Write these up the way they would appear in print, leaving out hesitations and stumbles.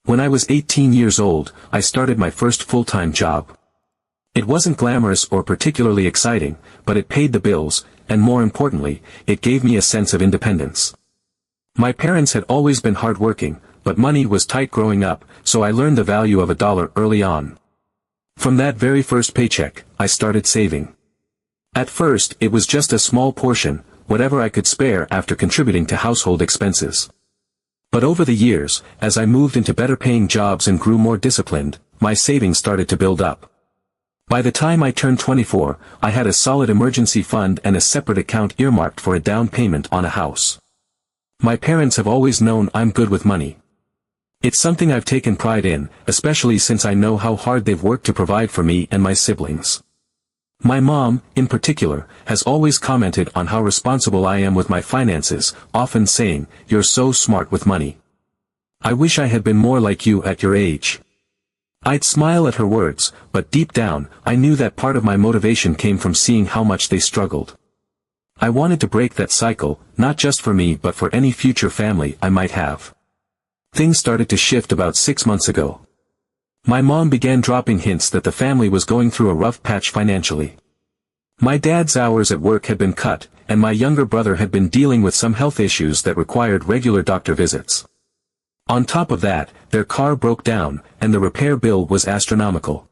When I was 18 years old, I started my first full-time job. It wasn't glamorous or particularly exciting, but it paid the bills, and more importantly, it gave me a sense of independence. My parents had always been hardworking, but money was tight growing up, so I learned the value of $1 early on. From that very first paycheck, I started saving. At first, it was just a small portion, whatever I could spare after contributing to household expenses. But over the years, as I moved into better-paying jobs and grew more disciplined, my savings started to build up. By the time I turned 24, I had a solid emergency fund and a separate account earmarked for a down payment on a house. My parents have always known I'm good with money. It's something I've taken pride in, especially since I know how hard they've worked to provide for me and my siblings. My mom, in particular, has always commented on how responsible I am with my finances, often saying, "You're so smart with money. I wish I had been more like you at your age." I'd smile at her words, but deep down, I knew that part of my motivation came from seeing how much they struggled. I wanted to break that cycle, not just for me but for any future family I might have. Things started to shift about 6 months ago. My mom began dropping hints that the family was going through a rough patch financially. My dad's hours at work had been cut, and my younger brother had been dealing with some health issues that required regular doctor visits. On top of that, their car broke down, and the repair bill was astronomical.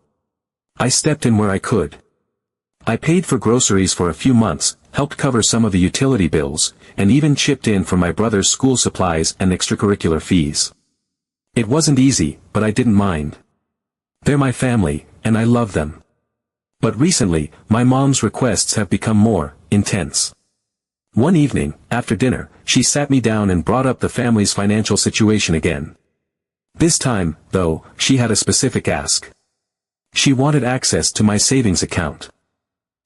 I stepped in where I could. I paid for groceries for a few months, helped cover some of the utility bills, and even chipped in for my brother's school supplies and extracurricular fees. It wasn't easy, but I didn't mind. They're my family, and I love them. But recently, my mom's requests have become more intense. One evening, after dinner, she sat me down and brought up the family's financial situation again. This time, though, she had a specific ask. She wanted access to my savings account.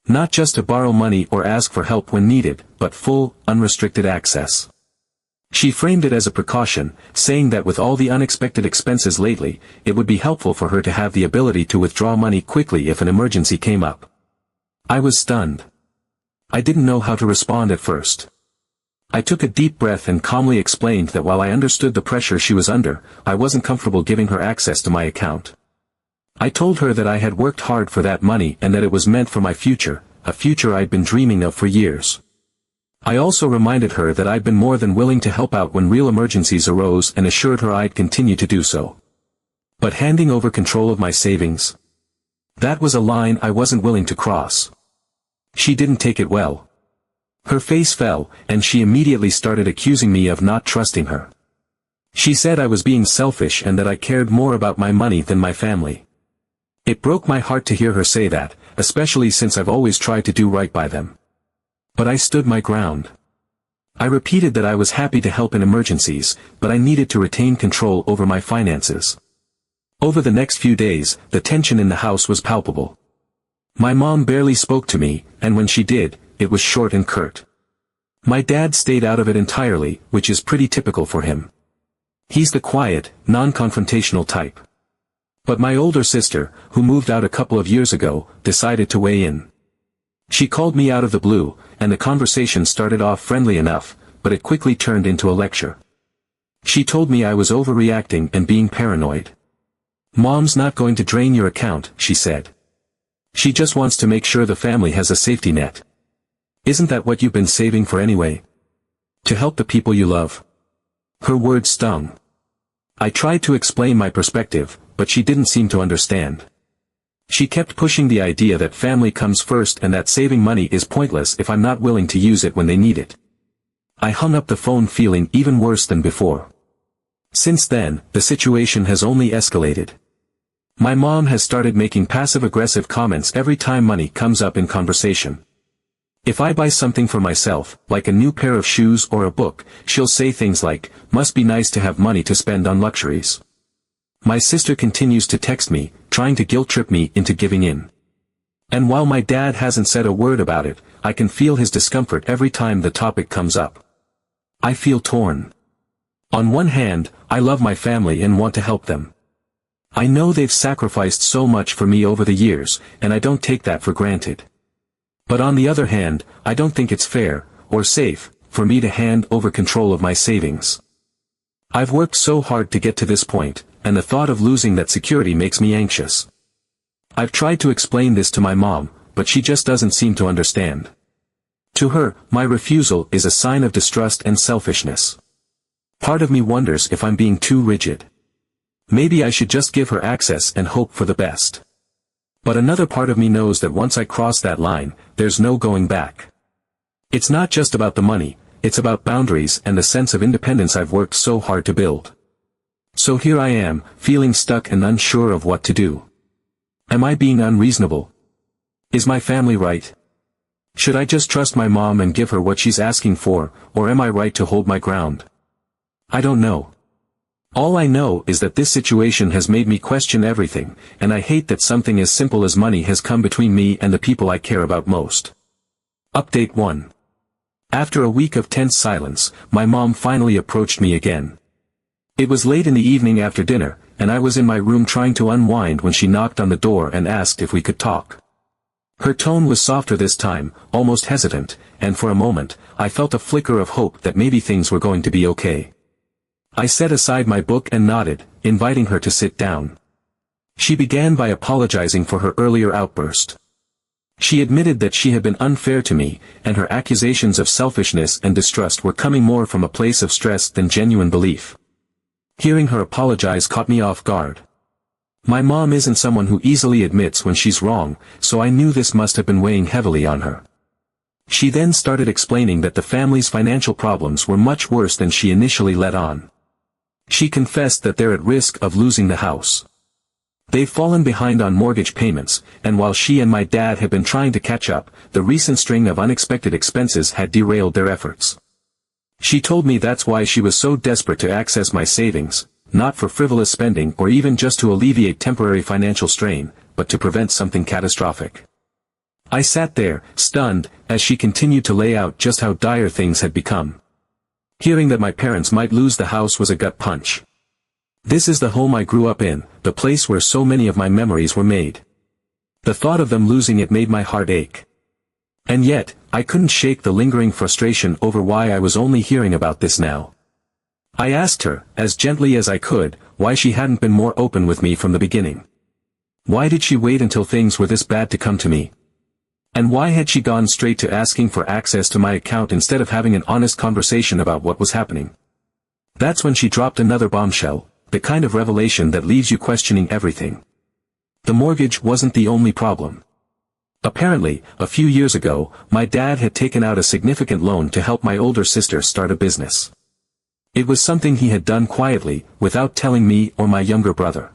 Not just to borrow money or ask for help when needed, but full, unrestricted access. She framed it as a precaution, saying that with all the unexpected expenses lately, it would be helpful for her to have the ability to withdraw money quickly if an emergency came up. I was stunned. I didn't know how to respond at first. I took a deep breath and calmly explained that while I understood the pressure she was under, I wasn't comfortable giving her access to my account. I told her that I had worked hard for that money and that it was meant for my future, a future I'd been dreaming of for years. I also reminded her that I'd been more than willing to help out when real emergencies arose and assured her I'd continue to do so. But handing over control of my savings? That was a line I wasn't willing to cross. She didn't take it well. Her face fell, and she immediately started accusing me of not trusting her. She said I was being selfish and that I cared more about my money than my family. It broke my heart to hear her say that, especially since I've always tried to do right by them. But I stood my ground. I repeated that I was happy to help in emergencies, but I needed to retain control over my finances. Over the next few days, the tension in the house was palpable. My mom barely spoke to me, and when she did, it was short and curt. My dad stayed out of it entirely, which is pretty typical for him. He's the quiet, non-confrontational type. But my older sister, who moved out a couple of years ago, decided to weigh in. She called me out of the blue, and the conversation started off friendly enough, but it quickly turned into a lecture. She told me I was overreacting and being paranoid. "Mom's not going to drain your account," she said. "She just wants to make sure the family has a safety net. Isn't that what you've been saving for anyway? To help the people you love." Her words stung. I tried to explain my perspective, but she didn't seem to understand. She kept pushing the idea that family comes first and that saving money is pointless if I'm not willing to use it when they need it. I hung up the phone feeling even worse than before. Since then, the situation has only escalated. My mom has started making passive-aggressive comments every time money comes up in conversation. If I buy something for myself, like a new pair of shoes or a book, she'll say things like, "Must be nice to have money to spend on luxuries." My sister continues to text me, trying to guilt-trip me into giving in. And while my dad hasn't said a word about it, I can feel his discomfort every time the topic comes up. I feel torn. On one hand, I love my family and want to help them. I know they've sacrificed so much for me over the years, and I don't take that for granted. But on the other hand, I don't think it's fair, or safe, for me to hand over control of my savings. I've worked so hard to get to this point, and the thought of losing that security makes me anxious. I've tried to explain this to my mom, but she just doesn't seem to understand. To her, my refusal is a sign of distrust and selfishness. Part of me wonders if I'm being too rigid. Maybe I should just give her access and hope for the best. But another part of me knows that once I cross that line, there's no going back. It's not just about the money, it's about boundaries and the sense of independence I've worked so hard to build. So here I am, feeling stuck and unsure of what to do. Am I being unreasonable? Is my family right? Should I just trust my mom and give her what she's asking for, or am I right to hold my ground? I don't know. All I know is that this situation has made me question everything, and I hate that something as simple as money has come between me and the people I care about most. Update 1. After a week of tense silence, my mom finally approached me again. It was late in the evening after dinner, and I was in my room trying to unwind when she knocked on the door and asked if we could talk. Her tone was softer this time, almost hesitant, and for a moment, I felt a flicker of hope that maybe things were going to be okay. I set aside my book and nodded, inviting her to sit down. She began by apologizing for her earlier outburst. She admitted that she had been unfair to me, and her accusations of selfishness and distrust were coming more from a place of stress than genuine belief. Hearing her apologize caught me off guard. My mom isn't someone who easily admits when she's wrong, so I knew this must have been weighing heavily on her. She then started explaining that the family's financial problems were much worse than she initially let on. She confessed that they're at risk of losing the house. They've fallen behind on mortgage payments, and while she and my dad had been trying to catch up, the recent string of unexpected expenses had derailed their efforts. She told me that's why she was so desperate to access my savings, not for frivolous spending or even just to alleviate temporary financial strain, but to prevent something catastrophic. I sat there, stunned, as she continued to lay out just how dire things had become. Hearing that my parents might lose the house was a gut punch. This is the home I grew up in, the place where so many of my memories were made. The thought of them losing it made my heart ache. And yet, I couldn't shake the lingering frustration over why I was only hearing about this now. I asked her, as gently as I could, why she hadn't been more open with me from the beginning. Why did she wait until things were this bad to come to me? And why had she gone straight to asking for access to my account instead of having an honest conversation about what was happening? That's when she dropped another bombshell, the kind of revelation that leaves you questioning everything. The mortgage wasn't the only problem. Apparently, a few years ago, my dad had taken out a significant loan to help my older sister start a business. It was something he had done quietly, without telling me or my younger brother.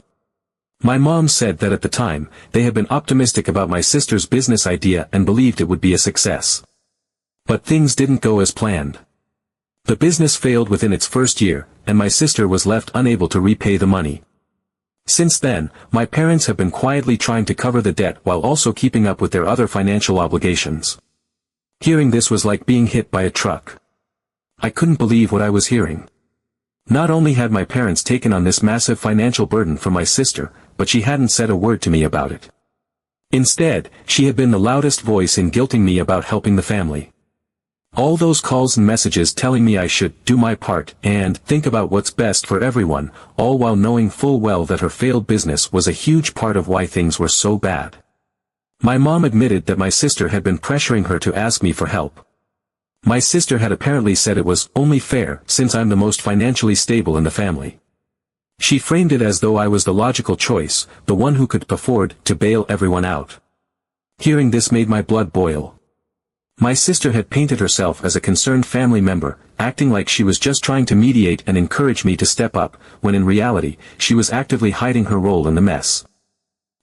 My mom said that at the time, they had been optimistic about my sister's business idea and believed it would be a success. But things didn't go as planned. The business failed within its first year, and my sister was left unable to repay the money. Since then, my parents have been quietly trying to cover the debt while also keeping up with their other financial obligations. Hearing this was like being hit by a truck. I couldn't believe what I was hearing. Not only had my parents taken on this massive financial burden from my sister, but she hadn't said a word to me about it. Instead, she had been the loudest voice in guilting me about helping the family. All those calls and messages telling me I should do my part and think about what's best for everyone, all while knowing full well that her failed business was a huge part of why things were so bad. My mom admitted that my sister had been pressuring her to ask me for help. My sister had apparently said it was only fair since I'm the most financially stable in the family. She framed it as though I was the logical choice, the one who could afford to bail everyone out. Hearing this made my blood boil. My sister had painted herself as a concerned family member, acting like she was just trying to mediate and encourage me to step up, when in reality, she was actively hiding her role in the mess.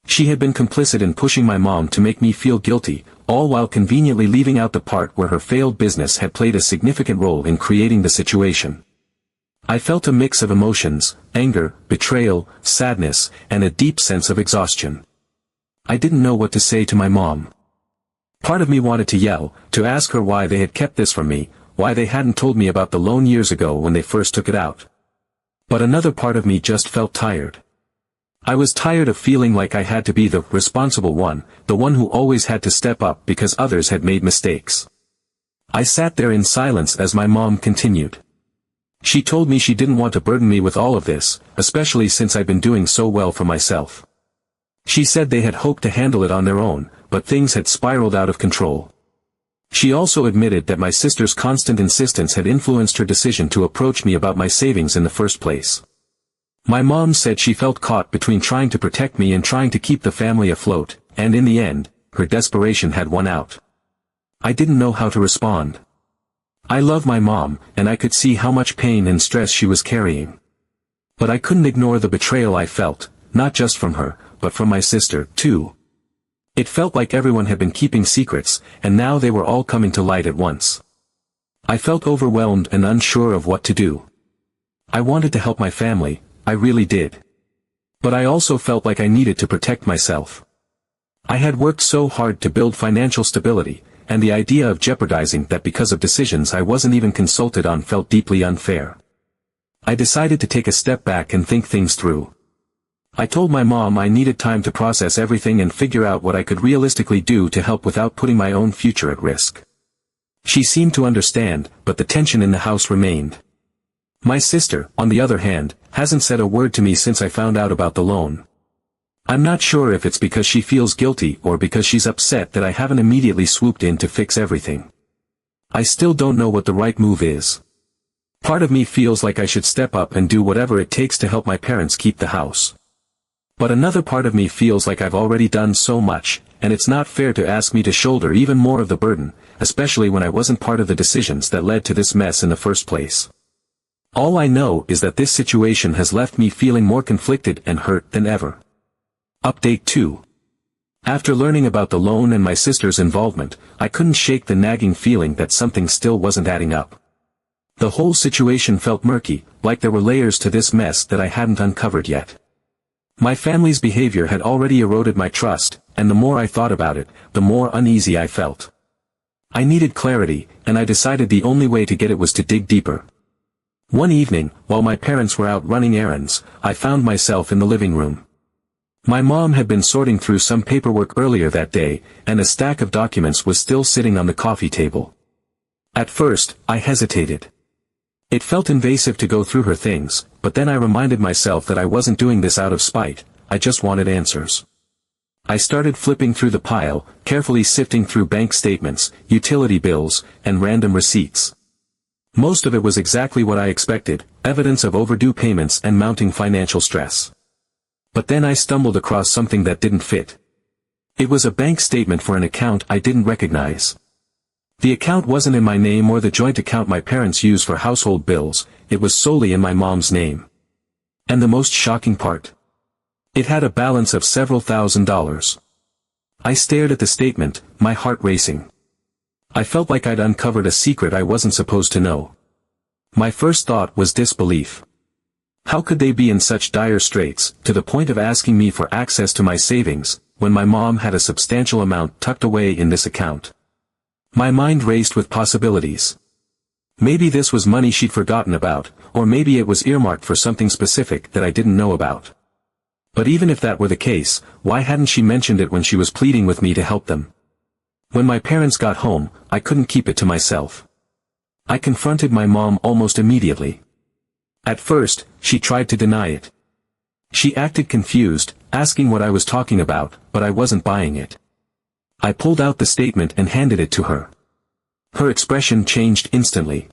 She had been complicit in pushing my mom to make me feel guilty, all while conveniently leaving out the part where her failed business had played a significant role in creating the situation. I felt a mix of emotions, anger, betrayal, sadness, and a deep sense of exhaustion. I didn't know what to say to my mom. Part of me wanted to yell, to ask her why they had kept this from me, why they hadn't told me about the loan years ago when they first took it out. But another part of me just felt tired. I was tired of feeling like I had to be the responsible one, the one who always had to step up because others had made mistakes. I sat there in silence as my mom continued. She told me she didn't want to burden me with all of this, especially since I'd been doing so well for myself. She said they had hoped to handle it on their own, but things had spiraled out of control. She also admitted that my sister's constant insistence had influenced her decision to approach me about my savings in the first place. My mom said she felt caught between trying to protect me and trying to keep the family afloat, and in the end, her desperation had won out. I didn't know how to respond. I love my mom, and I could see how much pain and stress she was carrying. But I couldn't ignore the betrayal I felt, not just from her, but from my sister, too. It felt like everyone had been keeping secrets, and now they were all coming to light at once. I felt overwhelmed and unsure of what to do. I wanted to help my family, I really did. But I also felt like I needed to protect myself. I had worked so hard to build financial stability, and the idea of jeopardizing that because of decisions I wasn't even consulted on felt deeply unfair. I decided to take a step back and think things through. I told my mom I needed time to process everything and figure out what I could realistically do to help without putting my own future at risk. She seemed to understand, but the tension in the house remained. My sister, on the other hand, hasn't said a word to me since I found out about the loan. I'm not sure if it's because she feels guilty or because she's upset that I haven't immediately swooped in to fix everything. I still don't know what the right move is. Part of me feels like I should step up and do whatever it takes to help my parents keep the house. But another part of me feels like I've already done so much, and it's not fair to ask me to shoulder even more of the burden, especially when I wasn't part of the decisions that led to this mess in the first place. All I know is that this situation has left me feeling more conflicted and hurt than ever. Update 2. After learning about the loan and my sister's involvement, I couldn't shake the nagging feeling that something still wasn't adding up. The whole situation felt murky, like there were layers to this mess that I hadn't uncovered yet. My family's behavior had already eroded my trust, and the more I thought about it, the more uneasy I felt. I needed clarity, and I decided the only way to get it was to dig deeper. One evening, while my parents were out running errands, I found myself in the living room. My mom had been sorting through some paperwork earlier that day, and a stack of documents was still sitting on the coffee table. At first, I hesitated. It felt invasive to go through her things, but then I reminded myself that I wasn't doing this out of spite, I just wanted answers. I started flipping through the pile, carefully sifting through bank statements, utility bills, and random receipts. Most of it was exactly what I expected, evidence of overdue payments and mounting financial stress. But then I stumbled across something that didn't fit. It was a bank statement for an account I didn't recognize. The account wasn't in my name or the joint account my parents use for household bills, it was solely in my mom's name. And the most shocking part? It had a balance of several $1,000s. I stared at the statement, my heart racing. I felt like I'd uncovered a secret I wasn't supposed to know. My first thought was disbelief. How could they be in such dire straits, to the point of asking me for access to my savings, when my mom had a substantial amount tucked away in this account? My mind raced with possibilities. Maybe this was money she'd forgotten about, or maybe it was earmarked for something specific that I didn't know about. But even if that were the case, why hadn't she mentioned it when she was pleading with me to help them? When my parents got home, I couldn't keep it to myself. I confronted my mom almost immediately. At first, she tried to deny it. She acted confused, asking what I was talking about, but I wasn't buying it. I pulled out the statement and handed it to her. Her expression changed instantly.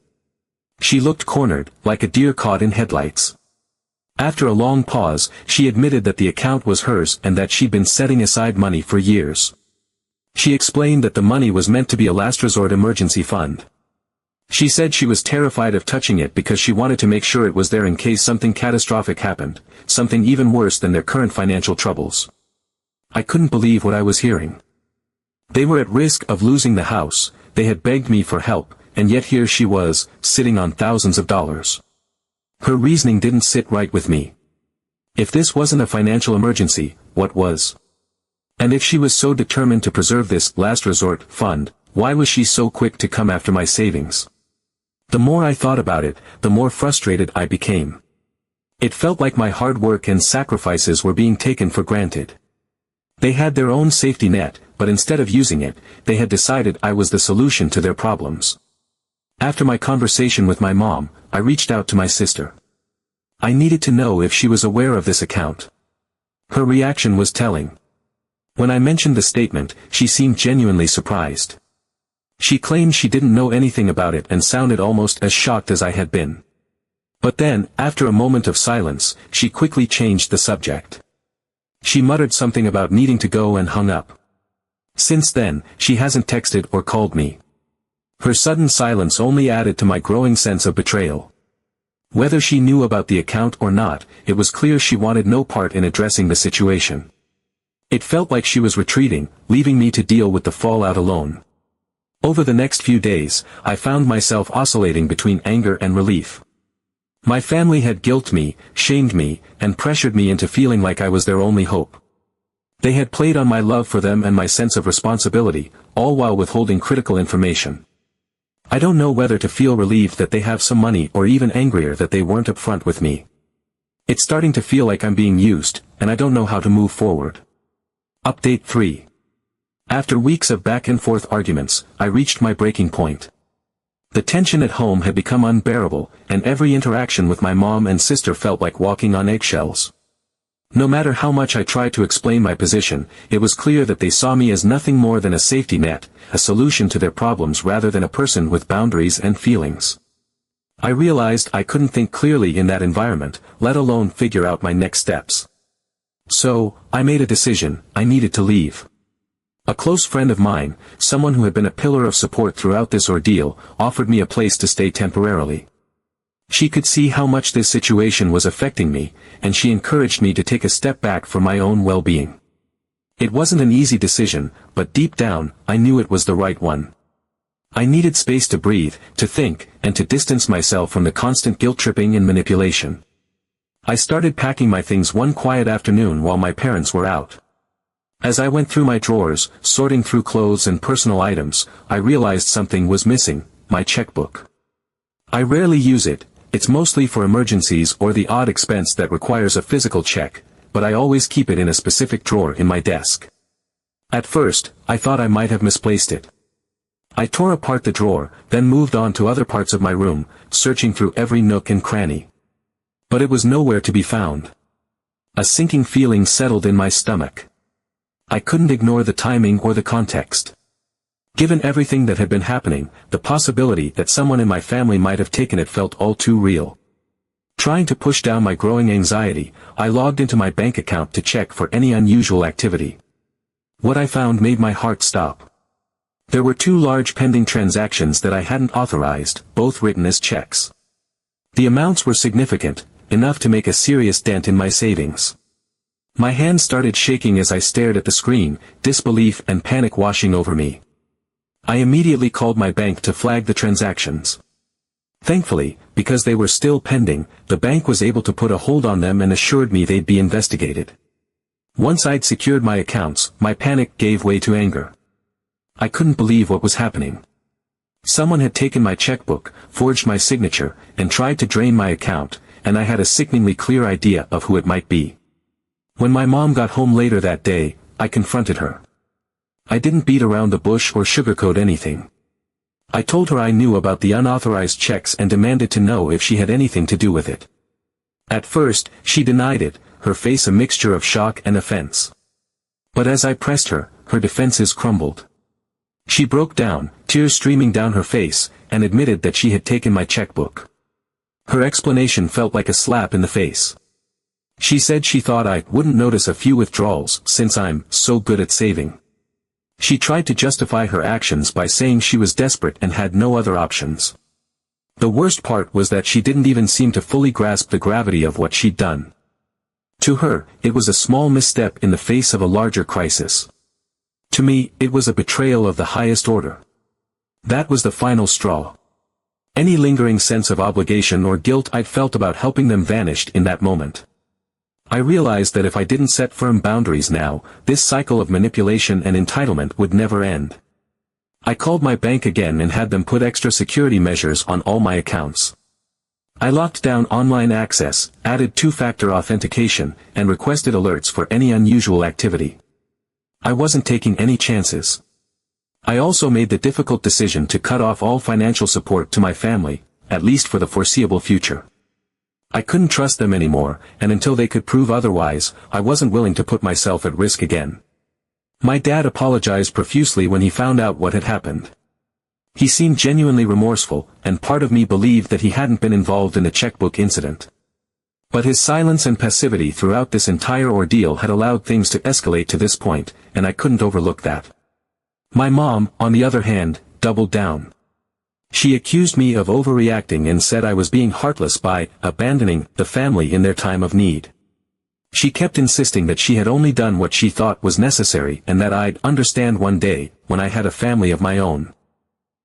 She looked cornered, like a deer caught in headlights. After a long pause, she admitted that the account was hers and that she'd been setting aside money for years. She explained that the money was meant to be a last resort emergency fund. She said she was terrified of touching it because she wanted to make sure it was there in case something catastrophic happened, something even worse than their current financial troubles. I couldn't believe what I was hearing. They were at risk of losing the house, they had begged me for help, and yet here she was, sitting on thousands of dollars. Her reasoning didn't sit right with me. If this wasn't a financial emergency, what was? And if she was so determined to preserve this last resort fund, why was she so quick to come after my savings? The more I thought about it, the more frustrated I became. It felt like my hard work and sacrifices were being taken for granted. They had their own safety net, but instead of using it, they had decided I was the solution to their problems. After my conversation with my mom, I reached out to my sister. I needed to know if she was aware of this account. Her reaction was telling. When I mentioned the statement, she seemed genuinely surprised. She claimed she didn't know anything about it and sounded almost as shocked as I had been. But then, after a moment of silence, she quickly changed the subject. She muttered something about needing to go and hung up. Since then, she hasn't texted or called me. Her sudden silence only added to my growing sense of betrayal. Whether she knew about the account or not, it was clear she wanted no part in addressing the situation. It felt like she was retreating, leaving me to deal with the fallout alone. Over the next few days, I found myself oscillating between anger and relief. My family had guilted me, shamed me, and pressured me into feeling like I was their only hope. They had played on my love for them and my sense of responsibility, all while withholding critical information. I don't know whether to feel relieved that they have some money or even angrier that they weren't upfront with me. It's starting to feel like I'm being used, and I don't know how to move forward. Update 3. After weeks of back-and-forth arguments, I reached my breaking point. The tension at home had become unbearable, and every interaction with my mom and sister felt like walking on eggshells. No matter how much I tried to explain my position, it was clear that they saw me as nothing more than a safety net, a solution to their problems rather than a person with boundaries and feelings. I realized I couldn't think clearly in that environment, let alone figure out my next steps. So, I made a decision: I needed to leave. A close friend of mine, someone who had been a pillar of support throughout this ordeal, offered me a place to stay temporarily. She could see how much this situation was affecting me, and she encouraged me to take a step back for my own well-being. It wasn't an easy decision, but deep down, I knew it was the right one. I needed space to breathe, to think, and to distance myself from the constant guilt-tripping and manipulation. I started packing my things one quiet afternoon while my parents were out. As I went through my drawers, sorting through clothes and personal items, I realized something was missing: my checkbook. I rarely use it. It's mostly for emergencies or the odd expense that requires a physical check, but I always keep it in a specific drawer in my desk. At first, I thought I might have misplaced it. I tore apart the drawer, then moved on to other parts of my room, searching through every nook and cranny. But it was nowhere to be found. A sinking feeling settled in my stomach. I couldn't ignore the timing or the context. Given everything that had been happening, the possibility that someone in my family might have taken it felt all too real. Trying to push down my growing anxiety, I logged into my bank account to check for any unusual activity. What I found made my heart stop. There were 2 large pending transactions that I hadn't authorized, both written as checks. The amounts were significant, enough to make a serious dent in my savings. My hands started shaking as I stared at the screen, disbelief and panic washing over me. I immediately called my bank to flag the transactions. Thankfully, because they were still pending, the bank was able to put a hold on them and assured me they'd be investigated. Once I'd secured my accounts, my panic gave way to anger. I couldn't believe what was happening. Someone had taken my checkbook, forged my signature, and tried to drain my account, and I had a sickeningly clear idea of who it might be. When my mom got home later that day, I confronted her. I didn't beat around the bush or sugarcoat anything. I told her I knew about the unauthorized checks and demanded to know if she had anything to do with it. At first, she denied it, her face a mixture of shock and offense. But as I pressed her, her defenses crumbled. She broke down, tears streaming down her face, and admitted that she had taken my checkbook. Her explanation felt like a slap in the face. She said she thought I wouldn't notice a few withdrawals since I'm so good at saving. She tried to justify her actions by saying she was desperate and had no other options. The worst part was that she didn't even seem to fully grasp the gravity of what she'd done. To her, it was a small misstep in the face of a larger crisis. To me, it was a betrayal of the highest order. That was the final straw. Any lingering sense of obligation or guilt I'd felt about helping them vanished in that moment. I realized that if I didn't set firm boundaries now, this cycle of manipulation and entitlement would never end. I called my bank again and had them put extra security measures on all my accounts. I locked down online access, added 2-factor authentication, and requested alerts for any unusual activity. I wasn't taking any chances. I also made the difficult decision to cut off all financial support to my family, at least for the foreseeable future. I couldn't trust them anymore, and until they could prove otherwise, I wasn't willing to put myself at risk again. My dad apologized profusely when he found out what had happened. He seemed genuinely remorseful, and part of me believed that he hadn't been involved in the checkbook incident. But his silence and passivity throughout this entire ordeal had allowed things to escalate to this point, and I couldn't overlook that. My mom, on the other hand, doubled down. She accused me of overreacting and said I was being heartless by abandoning the family in their time of need. She kept insisting that she had only done what she thought was necessary and that I'd understand one day, when I had a family of my own.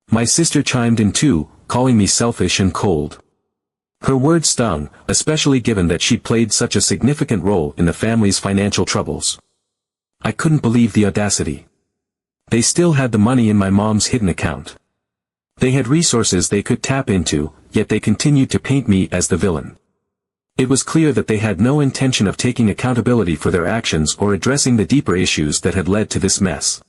My sister chimed in too, calling me selfish and cold. Her words stung, especially given that she played such a significant role in the family's financial troubles. I couldn't believe the audacity. They still had the money in my mom's hidden account. They had resources they could tap into, yet they continued to paint me as the villain. It was clear that they had no intention of taking accountability for their actions or addressing the deeper issues that had led to this mess.